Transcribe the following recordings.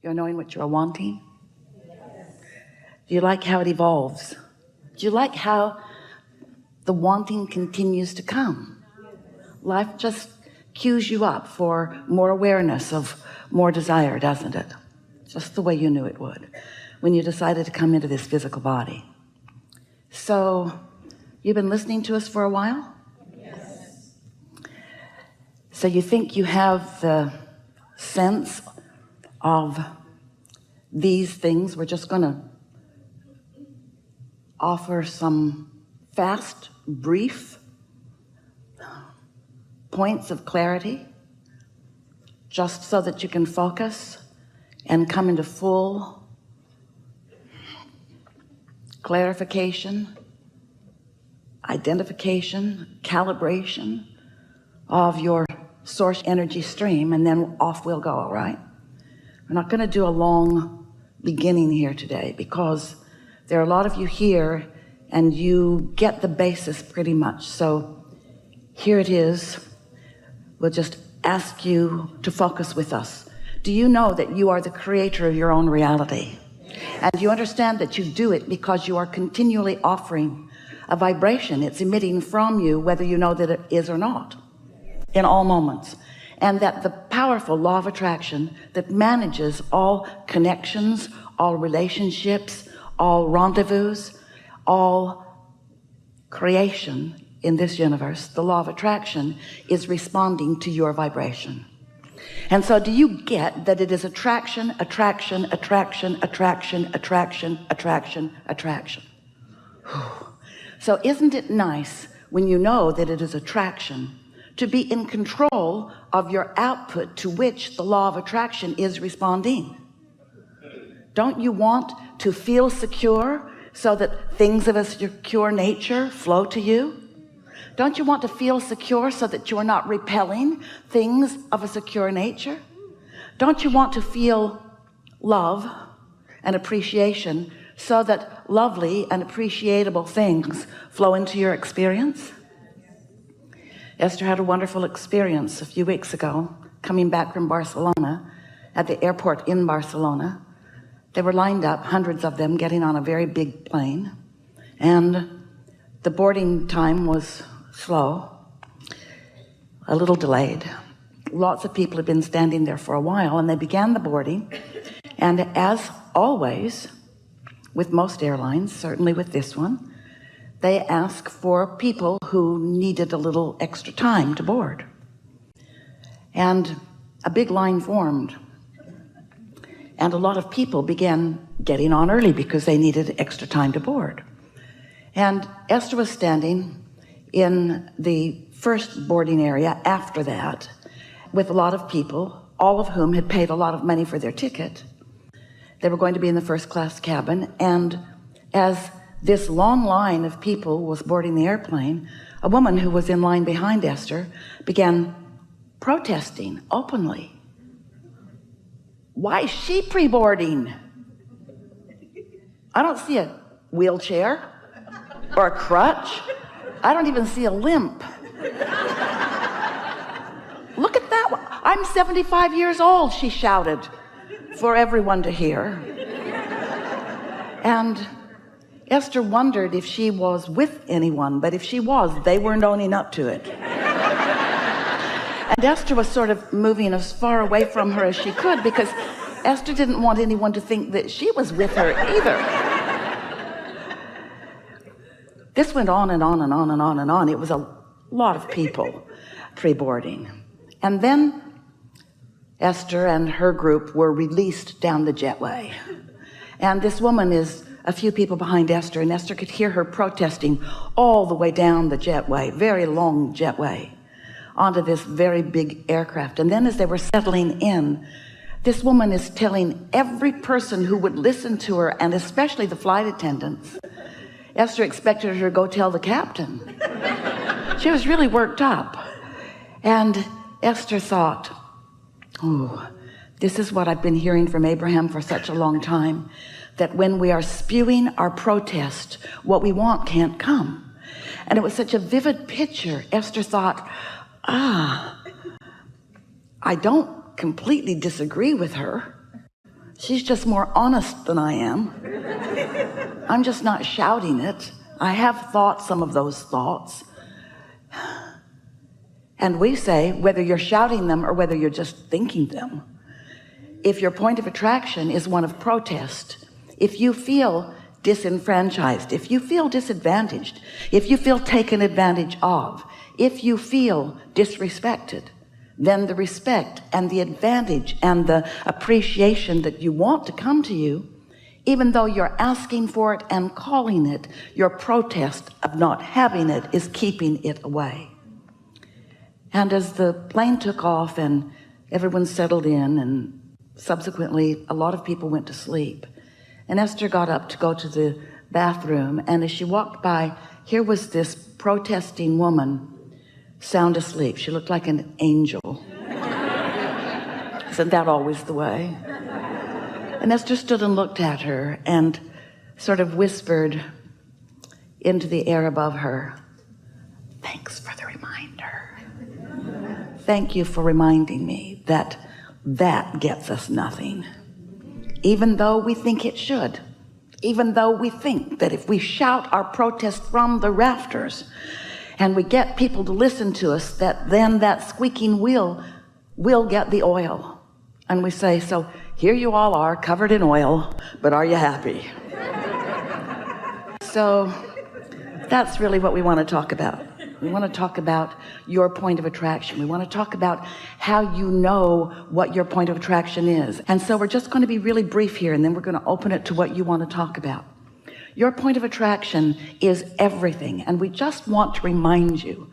You're knowing what you're wanting? Yes. Do you like how it evolves? Do you like how the wanting continues to come? Life just cues you up for more awareness of more desire, doesn't it? Just the way you knew it would when you decided to come into this physical body. So you've been listening to us for a while? Yes. So you think you have the sense of these things. We're just going to offer some fast, brief points of clarity just so that you can focus and come into full clarification, identification, calibration of your source energy stream, and then off we'll go. All right, we're not going to do a long beginning here today because there are a lot of you here and you get the basis pretty much. So here it is. We'll just ask you to focus with us. Do you know that you are the creator of your own reality? And you understand that you do it because you are continually offering a vibration. It's emitting from you, whether you know that it is or not, in all moments. And that the powerful law of attraction that manages all connections, all relationships, all rendezvous, all creation in this universe, the law of attraction is responding to your vibration. And so do you get that it is attraction, attraction, attraction, attraction, attraction, attraction, attraction? So isn't it nice when you know that it is attraction to be in control of your output to which the law of attraction is responding? Don't you want to feel secure so that things of a secure nature flow to you? Don't you want to feel secure so that you are not repelling things of a secure nature? Don't you want to feel love and appreciation so that lovely and appreciable things flow into your experience? Esther had a wonderful experience a few weeks ago coming back from Barcelona. At the airport in Barcelona, they were lined up, hundreds of them, getting on a very big plane, and the boarding time was slow, a little delayed. Lots of people had been standing there for a while, and they began the boarding. And as always, with most airlines, certainly with this one, they ask for people who needed a little extra time to board. And a big line formed. And a lot of people began getting on early because they needed extra time to board. And Esther was standing in the first boarding area after that with a lot of people, all of whom had paid a lot of money for their ticket. They were going to be in the first class cabin, and as this long line of people was boarding the airplane, a woman who was in line behind Esther began protesting openly. Why is she pre-boarding? I don't see a wheelchair or a crutch. I don't even see a limp. Look at that one. I'm 75 years old, she shouted for everyone to hear. And Esther wondered if she was with anyone, but if she was, they weren't owning up to it. And Esther was sort of moving as far away from her as she could because Esther didn't want anyone to think that she was with her either. This went on and on and on and on and on. It was a lot of people pre-boarding. And then Esther and her group were released down the jetway. And this woman is a few people behind Esther, and Esther could hear her protesting all the way down the jetway, very long jetway, onto this very big aircraft. And then as they were settling in, this woman is telling every person who would listen to her, and especially the flight attendants. Esther expected her to go tell the captain. She was really worked up. And Esther thought, oh, this is what I've been hearing from Abraham for such a long time, that when we are spewing our protest, what we want can't come. And it was such a vivid picture. Esther thought, I don't completely disagree with her. She's just more honest than I am. I'm just not shouting it. I have thought some of those thoughts. And we say, whether you're shouting them or whether you're just thinking them, if your point of attraction is one of protest, if you feel disenfranchised, if you feel disadvantaged, if you feel taken advantage of, if you feel disrespected, then the respect and the advantage and the appreciation that you want to come to you, even though you're asking for it and calling it, your protest of not having it is keeping it away. And as the plane took off and everyone settled in, and subsequently a lot of people went to sleep, and Esther got up to go to the bathroom, and as she walked by, here was this protesting woman sound asleep. She looked like an angel. Isn't that always the way? And Esther stood and looked at her and sort of whispered into the air above her, thanks for the reminder. Thank you for reminding me that that gets us nothing. Even though we think it should, even though we think that if we shout our protest from the rafters and we get people to listen to us, that then that squeaking wheel will get the oil. And we say, so here you all are covered in oil, but are you happy? So that's really what we want to talk about. We want to talk about your point of attraction. We want to talk about how you know what your point of attraction is. And so we're just going to be really brief here, and then we're going to open it to what you want to talk about. Your point of attraction is everything, and we just want to remind you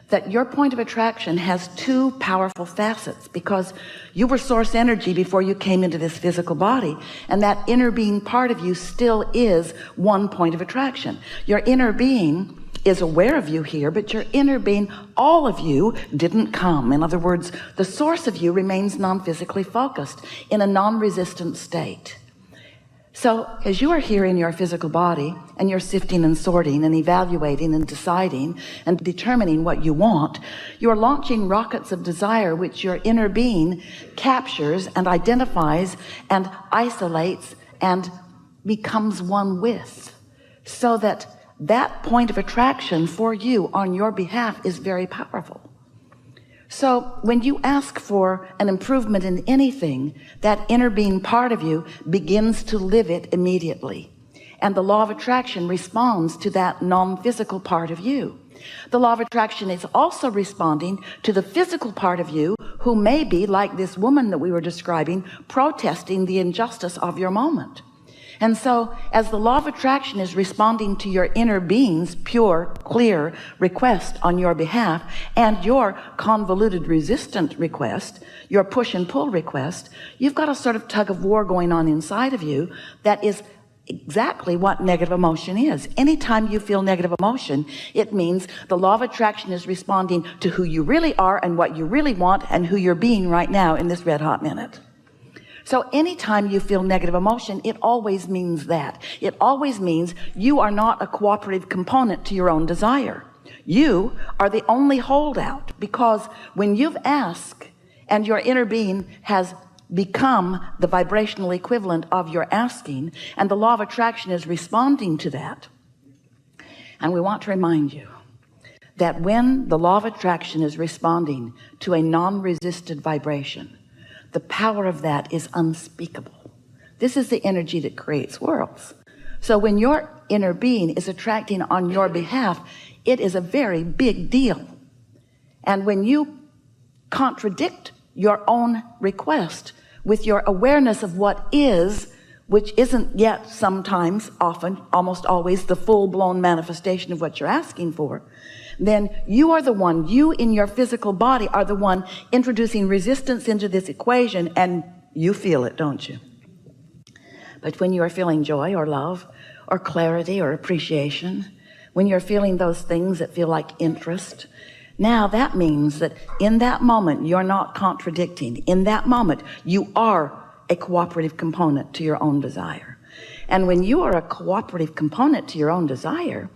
that your point of attraction has two powerful facets, because you were source energy before you came into this physical body, and that inner being part of you still is one point of attraction. Your inner being is aware of you here, but your inner being, all of you, didn't come. In other words, the source of you remains non-physically focused in a non-resistant state. So as you are here in your physical body and you're sifting and sorting and evaluating and deciding and determining what you want, you're launching rockets of desire which your inner being captures and identifies and isolates and becomes one with, so that that point of attraction for you on your behalf is very powerful. So when you ask for an improvement in anything, that inner being part of you begins to live it immediately. And the law of attraction responds to that non-physical part of you. The law of attraction is also responding to the physical part of you who may be, like this woman that we were describing, protesting the injustice of your moment. And so as the law of attraction is responding to your inner being's pure, clear request on your behalf, and your convoluted resistant request, your push and pull request, you've got a sort of tug of war going on inside of you that is exactly what negative emotion is. Anytime you feel negative emotion, it means the law of attraction is responding to who you really are and what you really want and who you're being right now in this red hot minute. So anytime you feel negative emotion, it always means that. It always means you are not a cooperative component to your own desire. You are the only holdout, because when you've asked and your inner being has become the vibrational equivalent of your asking, and the law of attraction is responding to that. And we want to remind you that when the law of attraction is responding to a non-resisted vibration, the power of that is unspeakable. This is the energy that creates worlds. So when your inner being is attracting on your behalf, it is a very big deal. And when you contradict your own request with your awareness of what is, which isn't yet sometimes, often, almost always the full-blown manifestation of what you're asking for, then you are the one, you in your physical body are the one introducing resistance into this equation, and you feel it, don't you? But when you are feeling joy or love or clarity or appreciation, when you're feeling those things that feel like interest, now that means that in that moment you're not contradicting. In that moment you are a cooperative component to your own desire. And when you are a cooperative component to your own desire,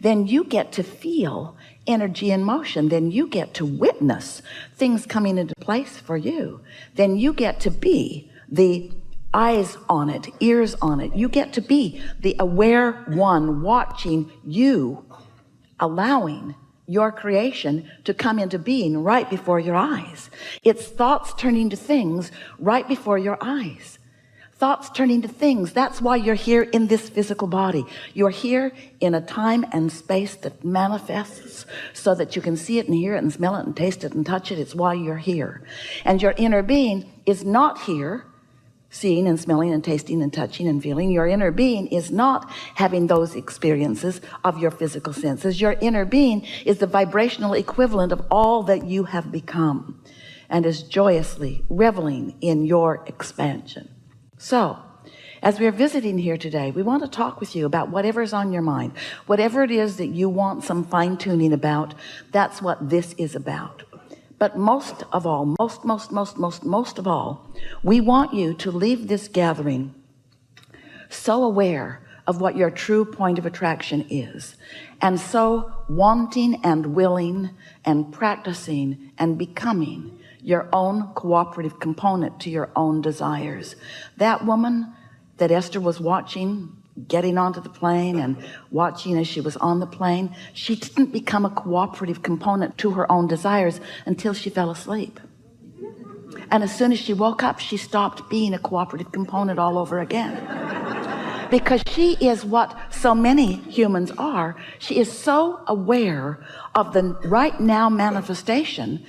then you get to feel energy in motion. Then you get to witness things coming into place for you. Then you get to be the eyes on it, ears on it. You get to be the aware one watching you, allowing your creation to come into being right before your eyes. It's thoughts turning to things right before your eyes. Thoughts turning to things. That's why you're here in this physical body. You're here in a time and space that manifests so that you can see it and hear it and smell it and taste it and touch it. It's why you're here. And your inner being is not here seeing and smelling and tasting and touching and feeling. Your inner being is not having those experiences of your physical senses. Your inner being is the vibrational equivalent of all that you have become and is joyously reveling in your expansion. So, as we're visiting here today, we want to talk with you about whatever's on your mind. Whatever it is that you want some fine-tuning about, that's what this is about. But most of all, most of all, we want you to leave this gathering so aware of what your true point of attraction is, and so wanting and willing and practicing and becoming your own cooperative component to your own desires. That woman that Esther was watching getting onto the plane and watching as she was on the plane, she didn't become a cooperative component to her own desires until she fell asleep. And as soon as she woke up, she stopped being a cooperative component all over again. Because she is what so many humans are. She is so aware of the right now manifestation,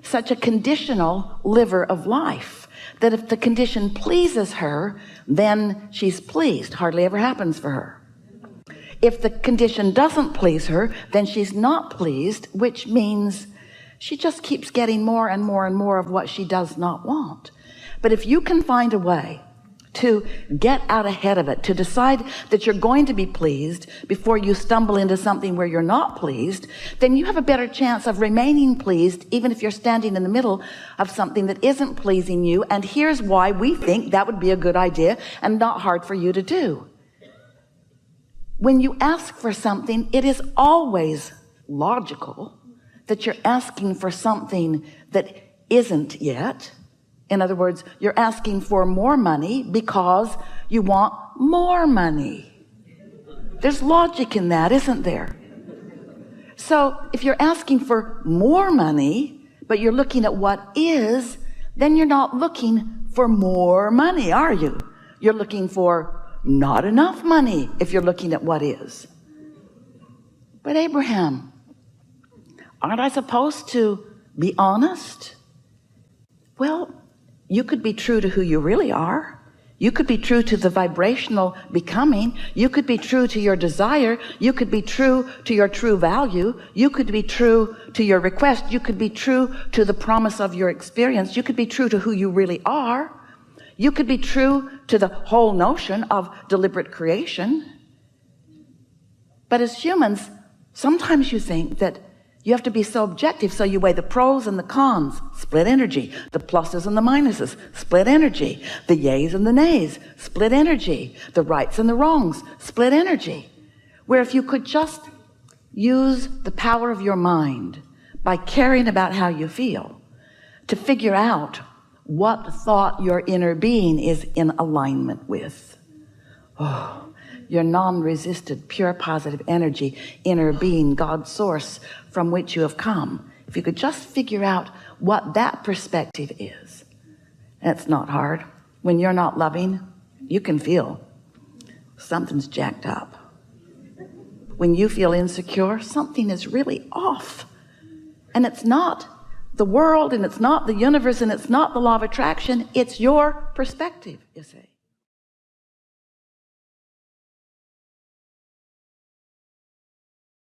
such a conditional liver of life, that if the condition pleases her, then she's pleased. Hardly ever happens for her. If the condition doesn't please her, then she's not pleased, which means she just keeps getting more and more and more of what she does not want. But if you can find a way to get out ahead of it, to decide that you're going to be pleased before you stumble into something where you're not pleased, then you have a better chance of remaining pleased, even if you're standing in the middle of something that isn't pleasing you. And here's why we think that would be a good idea and not hard for you to do. When you ask for something, it is always logical that you're asking for something that isn't yet. In other words, you're asking for more money because you want more money. There's logic in that, isn't there? So if you're asking for more money, but you're looking at what is, then you're not looking for more money, are you? You're looking for not enough money if you're looking at what is. But Abraham, aren't I supposed to be honest? Well, you could be true to who you really are. You could be true to the vibrational becoming. You could be true to your desire. You could be true to your true value. You could be true to your request. You could be true to the promise of your experience. You could be true to who you really are. You could be true to the whole notion of deliberate creation. But as humans, sometimes you think that you have to be so objective, so you weigh the pros and the cons, split energy, the pluses and the minuses, split energy, the yays and the nays, split energy, the rights and the wrongs, split energy. Where if you could just use the power of your mind by caring about how you feel to figure out what thought your inner being is in alignment with. Oh, your non-resisted, pure positive energy, inner being, God's source from which you have come. If you could just figure out what that perspective is. It's not hard. When you're not loving, you can feel something's jacked up. When you feel insecure, something is really off. And it's not the world, and it's not the universe, and it's not the law of attraction. It's your perspective, you see.